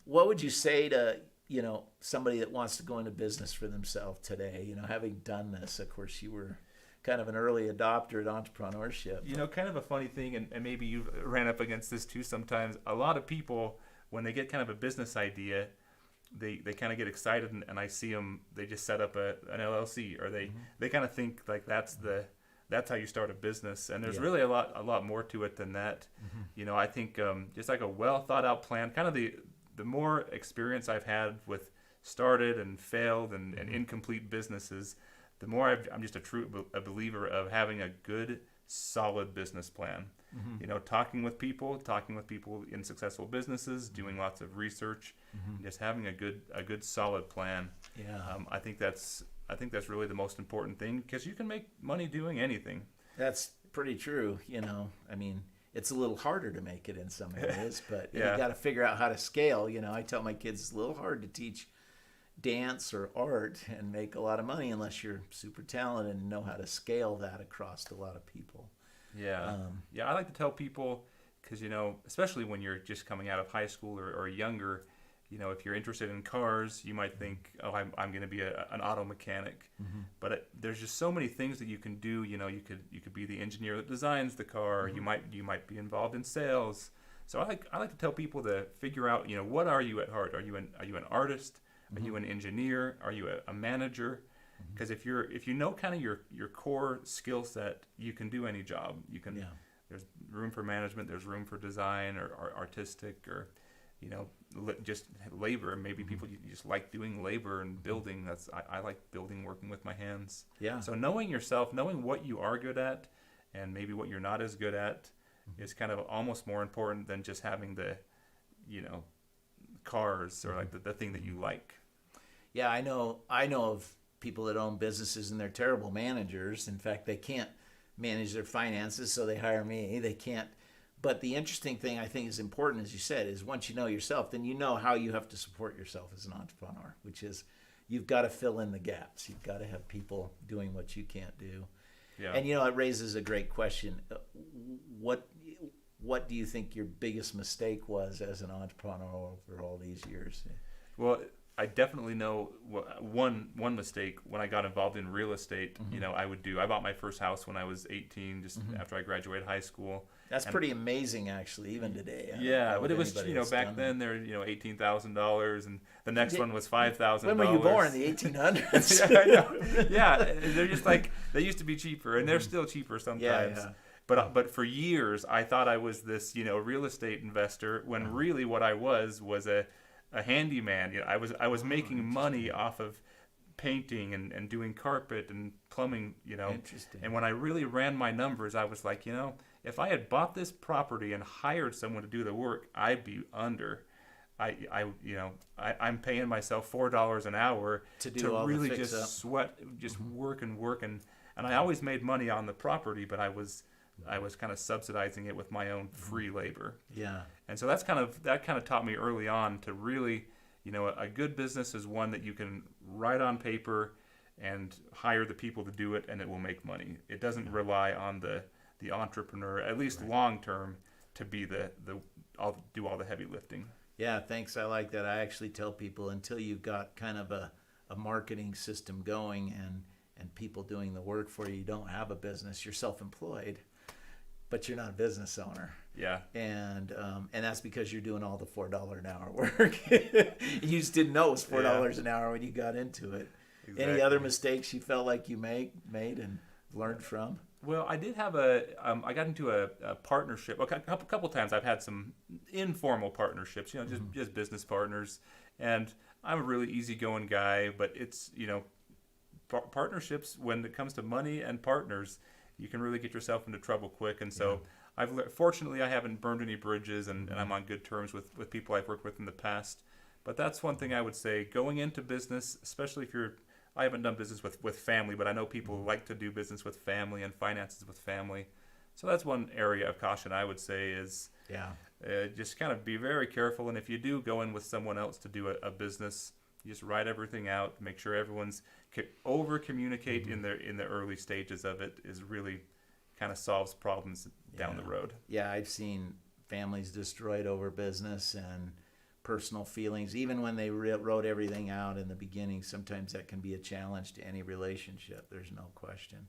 what would you say to, somebody that wants to go into business for themselves today, having done this? Of course, you were kind of an early adopter at entrepreneurship. Kind of a funny thing, and maybe you've ran up against this too sometimes. A lot of people, when they get kind of a business idea, they kind of get excited, and I see them, they just set up an LLC, or they kind of think like that's how you start a business, and there's really a lot more to it than that. I think just like a well thought out plan, kind of the more experience I've had with started and failed and incomplete businesses, the more I'm just a believer of having a good, solid business plan. Talking with people in successful businesses, doing lots of research, and just having a good, solid plan. I think that's really the most important thing, because you can make money doing anything. That's pretty true. I mean, it's a little harder to make it in some areas, but you got to figure out how to scale. I tell my kids it's a little hard to teach dance or art and make a lot of money unless you're super talented and know how to scale that across a lot of people. I like to tell people, because especially when you're just coming out of high school or younger, if you're interested in cars, you might think, oh, I'm going to be an auto mechanic. But there's just so many things that you can do. You could be the engineer that designs the car. You might be involved in sales. So I like to tell people to figure out, what are you at heart? Are you an artist? Are you an engineer? Are you a manager? Because if you know kind of your core skill set, you can do any job. You can. There's room for management. There's room for design or artistic, or just labor. Maybe people you just like doing labor and building. I like building, working with my hands. So knowing yourself, knowing what you are good at, and maybe what you're not as good at, is kind of almost more important than just having the, cars or like the thing that you like. I know of people that own businesses and they're terrible managers. In fact, they can't manage their finances, so they hire me. They can't. But the interesting thing I think is important, as you said, is once you know yourself, then you know how you have to support yourself as an entrepreneur, which is you've got to fill in the gaps. You've got to have people doing what you can't do. And it raises a great question. What do you think your biggest mistake was as an entrepreneur over all these years? Well, I definitely know one mistake when I got involved in real estate. I bought my first house when I was 18, just after I graduated high school. That's pretty amazing, actually, even today. But it was, back then they're, $18,000, and the next one was $5,000. When were you born? The 1800s? I know. They're just like, they used to be cheaper, and they're still cheaper sometimes. But for years, I thought I was this, real estate investor, when really what I was a handyman. I was making money off of painting and doing carpet and plumbing. Interesting. And when I really ran my numbers, I was like, if I had bought this property and hired someone to do the work, I'd be under. I'm paying myself $4 an hour to really just sweat, just work and work, and I always made money on the property, but I was kind of subsidizing it with my own free labor. And so that kind of taught me early on to really, a good business is one that you can write on paper and hire the people to do it, and it will make money. It doesn't rely on the entrepreneur, at least long term, to be do all the heavy lifting. Thanks. I like that. I actually tell people, until you've got kind of a marketing system going and people doing the work for you, you don't have a business. You're self-employed, but you're not a business owner. And that's because you're doing all the $4 an hour work. You just didn't know it was $4 an hour when you got into it. Exactly. Any other mistakes you felt like you made and learned from? Well, I did have I got into a partnership. A couple times I've had some informal partnerships, just business partners. And I'm a really easygoing guy, but it's, partnerships, when it comes to money and partners, you can really get yourself into trouble quick. And so fortunately, I haven't burned any bridges, and I'm on good terms with people I've worked with in the past. But that's one thing I would say, going into business, especially if I haven't done business with family, but I know people like to do business with family and finances with family. So that's one area of caution I would say is just kind of be very careful. And if you do go in with someone else to do a business, you just write everything out, make sure everyone's over-communicate in the early stages of it, is really kind of solves problems down the road. I've seen families destroyed over business, and personal feelings, even when they wrote everything out in the beginning. Sometimes that can be a challenge to any relationship. There's no question.